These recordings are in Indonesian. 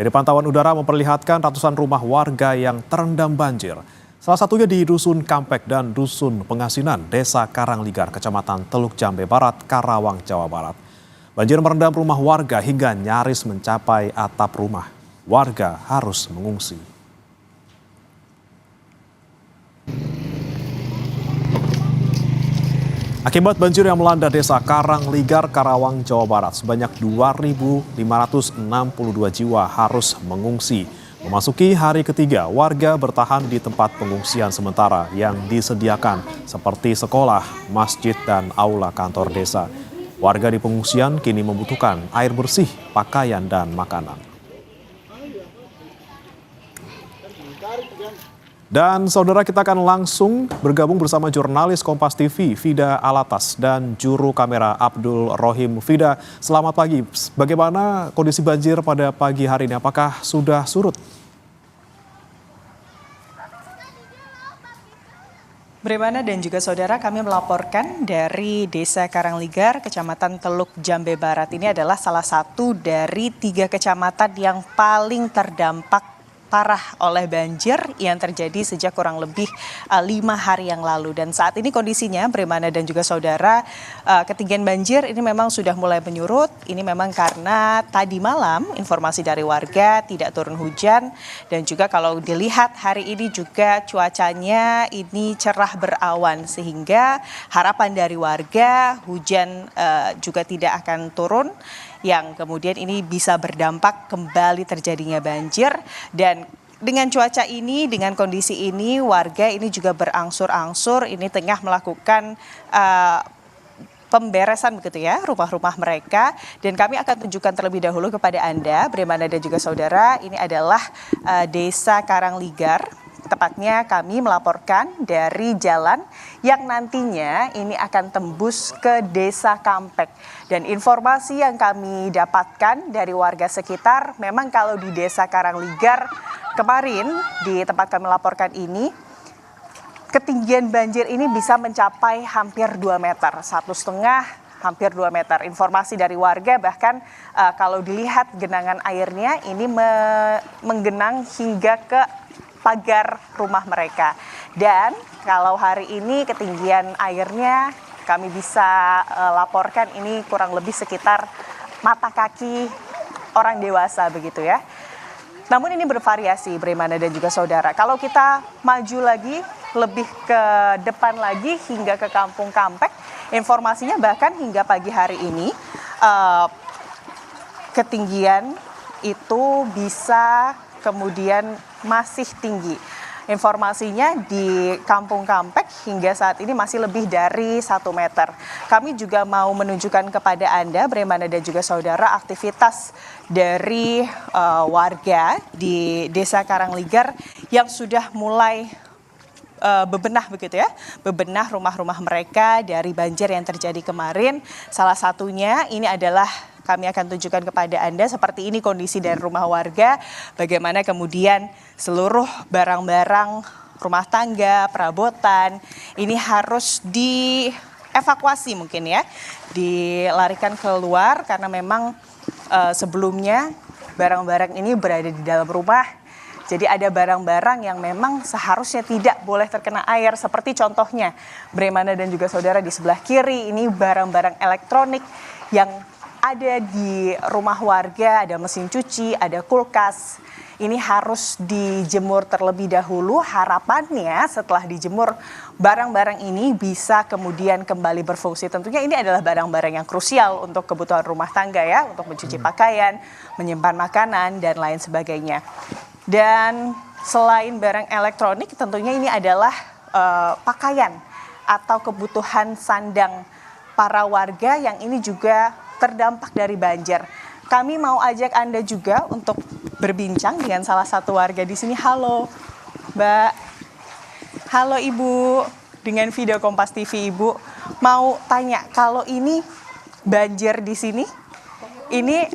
Dari pantauan udara memperlihatkan ratusan rumah warga yang terendam banjir. Salah satunya di Dusun Kampek dan Dusun Pengasinan, Desa Karangligar, Kecamatan Teluk Jambe Barat, Karawang, Jawa Barat. Banjir merendam rumah warga hingga nyaris mencapai atap rumah. Warga harus mengungsi. Akibat banjir yang melanda Desa Karangligar, Karawang, Jawa Barat, sebanyak 2.562 jiwa harus mengungsi. Memasuki hari ketiga, warga bertahan di tempat pengungsian sementara yang disediakan seperti sekolah, masjid, dan aula kantor desa. Warga di pengungsian kini membutuhkan air bersih, pakaian, dan makanan. Dan saudara, kita akan langsung bergabung bersama jurnalis Kompas TV, Fida Alatas, dan juru kamera Abdul Rohim. Fida, selamat pagi. Bagaimana kondisi banjir pada pagi hari ini? Apakah sudah surut? Bremana dan juga saudara, kami melaporkan dari Desa Karangligar, Kecamatan Teluk Jambe Barat. Ini adalah salah satu dari 3 kecamatan yang paling terdampak parah oleh banjir yang terjadi sejak kurang lebih 5 hari yang lalu. Dan saat ini kondisinya, Bremana dan juga saudara, ketinggian banjir ini memang sudah mulai menyurut. Ini memang karena tadi malam informasi dari warga tidak turun hujan. Dan juga kalau dilihat hari ini juga cuacanya ini cerah berawan. Sehingga harapan dari warga hujan juga tidak akan turun, yang kemudian ini bisa berdampak kembali terjadinya banjir. Dan dengan cuaca ini, dengan kondisi ini, warga ini juga berangsur-angsur ini tengah melakukan pemberesan begitu ya, rumah-rumah mereka. Dan kami akan tunjukkan terlebih dahulu kepada Anda, Bremana dan juga saudara, ini adalah Desa Karangligar. Tepatnya kami melaporkan dari jalan yang nantinya ini akan tembus ke Desa Kampek. Dan informasi yang kami dapatkan dari warga sekitar, memang kalau di Desa Karangligar kemarin di tempat kami laporkan ini, ketinggian banjir ini bisa mencapai hampir 2 meter, 1,5 hampir 2 meter. Informasi dari warga bahkan kalau dilihat genangan airnya ini menggenang hingga ke pagar rumah mereka. Dan kalau hari ini ketinggian airnya kami bisa laporkan ini kurang lebih sekitar mata kaki orang dewasa begitu ya. Namun ini bervariasi, Bremana dan juga saudara. Kalau kita maju lagi, lebih ke depan lagi hingga ke Kampung Kampek, informasinya bahkan hingga pagi hari ini ketinggian itu bisa kemudian masih tinggi. Informasinya di Kampung Kampek hingga saat ini masih lebih dari 1 meter. Kami juga mau menunjukkan kepada Anda, Bremana dan juga saudara, aktivitas dari warga di Desa Karangligar yang sudah mulai bebenah begitu ya, bebenah rumah-rumah mereka dari banjir yang terjadi kemarin. Salah satunya ini adalah kami akan tunjukkan kepada Anda seperti ini kondisi dari rumah warga, bagaimana kemudian seluruh barang-barang rumah tangga, perabotan ini harus dievakuasi mungkin ya, dilarikan keluar karena memang sebelumnya barang-barang ini berada di dalam rumah. Jadi ada barang-barang yang memang seharusnya tidak boleh terkena air, seperti contohnya Bremana dan juga saudara di sebelah kiri ini barang-barang elektronik yang ada di rumah warga, ada mesin cuci, ada kulkas. Ini harus dijemur terlebih dahulu, harapannya setelah dijemur barang-barang ini bisa kemudian kembali berfungsi. Tentunya ini adalah barang-barang yang krusial untuk kebutuhan rumah tangga ya, untuk mencuci pakaian, menyimpan makanan, dan lain sebagainya. Dan selain barang elektronik, tentunya ini adalah pakaian atau kebutuhan sandang para warga yang ini juga terdampak dari banjir. Kami mau ajak Anda juga untuk berbincang dengan salah satu warga di sini. Halo, Mbak. Halo, Ibu. Dengan video Kompas TV, Ibu. Mau tanya, kalau ini banjir di sini, ini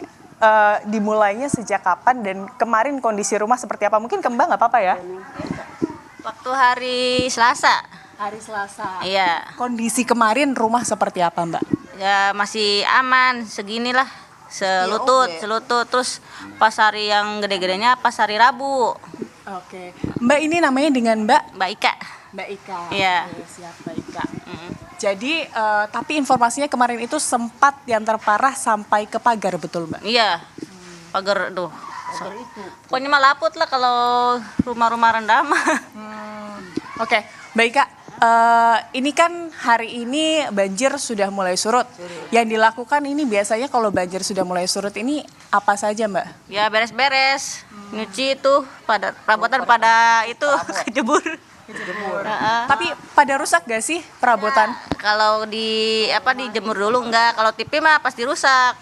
dimulainya sejak kapan dan kemarin kondisi rumah seperti apa? Mungkin Mbak nggak apa-apa ya? Waktu hari Selasa. Hari Selasa. Iya. Kondisi kemarin rumah seperti apa, Mbak? Ya masih aman, seginilah. selutut. Terus pas hari yang gede-gedenya pas hari Rabu. Oke. Mbak ini namanya dengan Mbak Ika. Mbak Ika. Iya. Oke, siap Mbak Ika. Jadi tapi informasinya kemarin itu sempat yang terparah sampai ke pagar, betul Mbak? Iya. Pagar tuh. Pokoknya mah laput lah kalau rumah-rumah rendam. Oke, Mbak Ika, ini kan hari ini banjir sudah mulai surut. Yang dilakukan ini biasanya kalau banjir sudah mulai surut ini apa saja Mbak? Ya beres-beres. Nyuci itu pada perabotan pada itu kejebur. Tapi pada rusak gak sih perabotan? Kalau dijemur dulu enggak, kalau TV mah pasti rusak.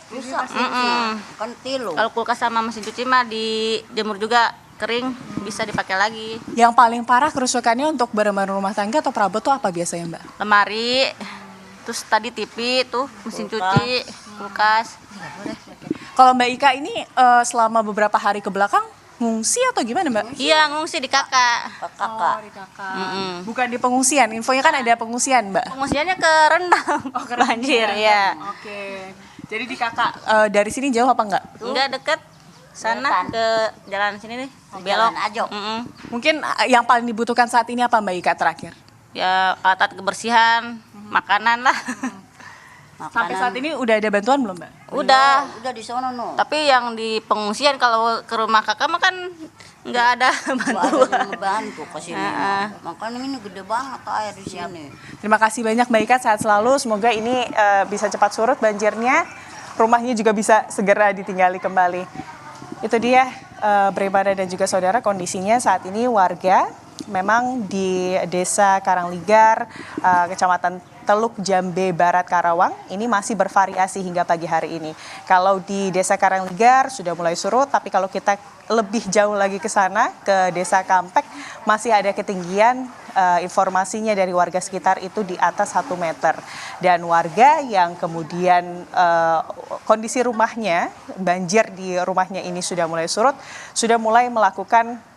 Kan tilu. Kalau kulkas sama mesin cuci mah dijemur juga kering bisa dipakai lagi. Yang paling parah kerusakannya untuk barang-barang rumah tangga atau perabot tuh apa biasanya Mbak? Lemari, terus tadi TV tuh mesin cuci, kulkas. Kalau Mbak Ika ini selama beberapa hari ke belakang ngungsi atau gimana Mbak? Iya ngungsi di kakak. Kakak. Di kakak. Bukan di pengungsian. Infonya kan ada pengungsian Mbak. Pengungsiannya ke rendang. Ke banjir ya. Oke. Jadi di kakak dari sini jauh apa enggak? Enggak deket. Sana ke jalan sini nih. Belok. Jalan Ajo. Mungkin yang paling dibutuhkan saat ini apa Mbak Ika terakhir? Ya alat kebersihan, makanan lah. Sampai saat ini udah ada bantuan belum Mbak? Udah. Udah di sono no. Tapi yang di pengungsian kalau ke rumah kakak mah kan nggak ada bantuan. Ada yang bantu ke sini. Makanya ini gede banget air di sini. Terima kasih banyak Mbak Ika, sehat selalu. Semoga ini bisa cepat surut banjirnya. Rumahnya juga bisa segera ditinggali kembali. Itu dia Bremana dan juga saudara kondisinya saat ini warga memang di Desa Karangligar, Kecamatan Teluk Jambe Barat Karawang ini masih bervariasi hingga pagi hari ini. Kalau di Desa Karangligar sudah mulai surut, tapi kalau kita lebih jauh lagi ke sana ke Desa Kampek masih ada ketinggian informasinya dari warga sekitar itu di atas 1 meter. Dan warga yang kemudian kondisi rumahnya, banjir di rumahnya ini sudah mulai surut, sudah mulai melakukan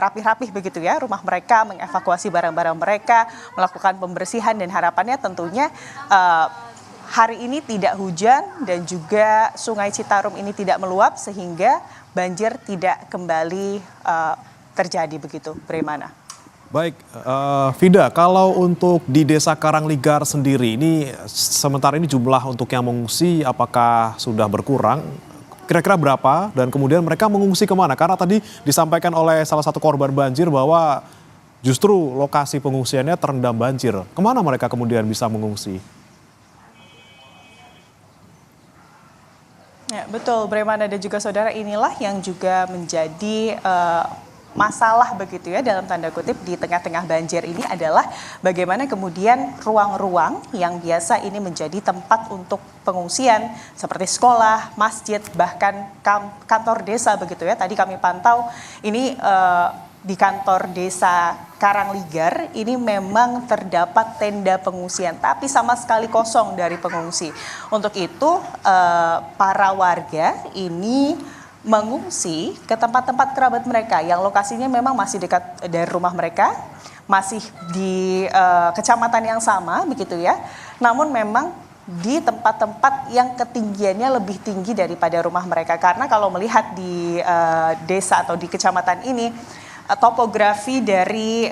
rapih-rapih begitu ya rumah mereka, mengevakuasi barang-barang mereka, melakukan pembersihan dan harapannya tentunya hari ini tidak hujan dan juga Sungai Citarum ini tidak meluap sehingga banjir tidak kembali terjadi begitu, Bremana. Baik, Vida, kalau untuk di Desa Karangligar sendiri ini sementara ini jumlah untuk yang mengungsi apakah sudah berkurang? Kira-kira berapa dan kemudian mereka mengungsi kemana? Karena tadi disampaikan oleh salah satu korban banjir bahwa justru lokasi pengungsiannya terendam banjir. Kemana mereka kemudian bisa mengungsi? Ya, betul, Bremana dan juga saudara, inilah yang juga menjadi masalah begitu ya dalam tanda kutip di tengah-tengah banjir ini adalah bagaimana kemudian ruang-ruang yang biasa ini menjadi tempat untuk pengungsian seperti sekolah, masjid, bahkan kantor desa begitu ya. Tadi kami pantau ini di kantor desa Karangligar ini memang terdapat tenda pengungsian tapi sama sekali kosong dari pengungsi. Untuk itu para warga ini mengungsi ke tempat-tempat kerabat mereka yang lokasinya memang masih dekat dari rumah mereka, masih di kecamatan yang sama begitu ya. Namun memang di tempat-tempat yang ketinggiannya lebih tinggi daripada rumah mereka, karena kalau melihat di desa atau di kecamatan ini topografi dari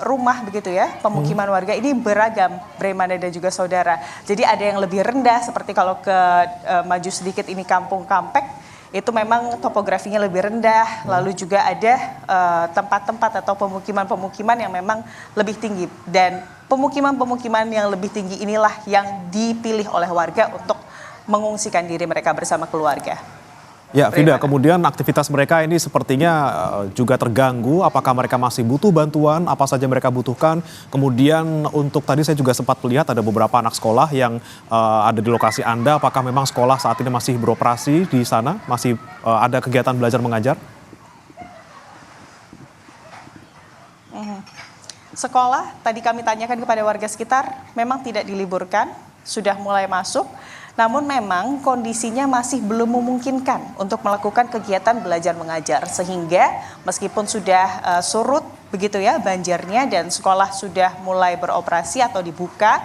rumah begitu ya, pemukiman warga ini beragam, Bremana dan juga saudara. Jadi ada yang lebih rendah seperti kalau ke maju sedikit ini Kampung Kampek, itu memang topografinya lebih rendah, lalu juga ada tempat-tempat atau pemukiman-pemukiman yang memang lebih tinggi. Dan pemukiman-pemukiman yang lebih tinggi inilah yang dipilih oleh warga untuk mengungsikan diri mereka bersama keluarga. Ya, Vida, kemudian aktivitas mereka ini sepertinya juga terganggu. Apakah mereka masih butuh bantuan? Apa saja mereka butuhkan? Kemudian untuk tadi saya juga sempat melihat ada beberapa anak sekolah yang ada di lokasi Anda. Apakah memang sekolah saat ini masih beroperasi di sana? Masih ada kegiatan belajar mengajar? Sekolah, tadi kami tanyakan kepada warga sekitar, memang tidak diliburkan, sudah mulai masuk. Namun memang kondisinya masih belum memungkinkan untuk melakukan kegiatan belajar mengajar. Sehingga meskipun sudah surut begitu ya banjirnya dan sekolah sudah mulai beroperasi atau dibuka,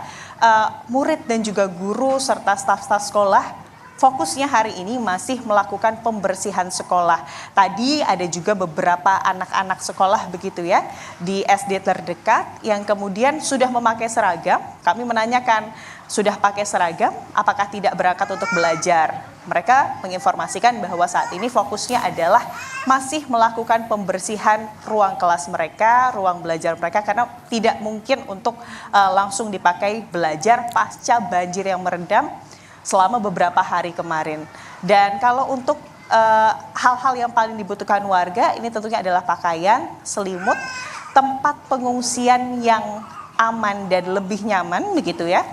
murid dan juga guru serta staf-staf sekolah fokusnya hari ini masih melakukan pembersihan sekolah. Tadi ada juga beberapa anak-anak sekolah begitu ya di SD terdekat yang kemudian sudah memakai seragam. Kami menanyakan, sudah pakai seragam, apakah tidak berangkat untuk belajar? Mereka menginformasikan bahwa saat ini fokusnya adalah masih melakukan pembersihan ruang kelas mereka, ruang belajar mereka, karena tidak mungkin untuk langsung dipakai belajar pasca banjir yang merendam selama beberapa hari kemarin. Dan kalau untuk hal-hal yang paling dibutuhkan warga, ini tentunya adalah pakaian, selimut, tempat pengungsian yang aman dan lebih nyaman begitu ya,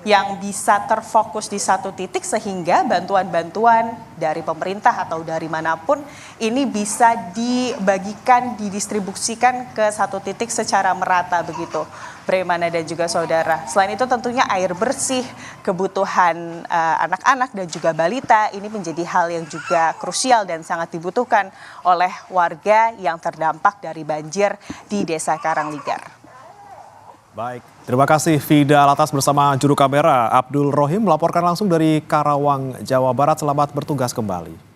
yang bisa terfokus di satu titik sehingga bantuan-bantuan dari pemerintah atau dari manapun ini bisa dibagikan, didistribusikan ke satu titik secara merata begitu, Bremana dan juga saudara. Selain itu tentunya air bersih, kebutuhan anak-anak dan juga balita ini menjadi hal yang juga krusial dan sangat dibutuhkan oleh warga yang terdampak dari banjir di Desa Karangligar. Baik, terima kasih Fida Alatas bersama juru kamera Abdul Rohim melaporkan langsung dari Karawang, Jawa Barat. Selamat bertugas kembali.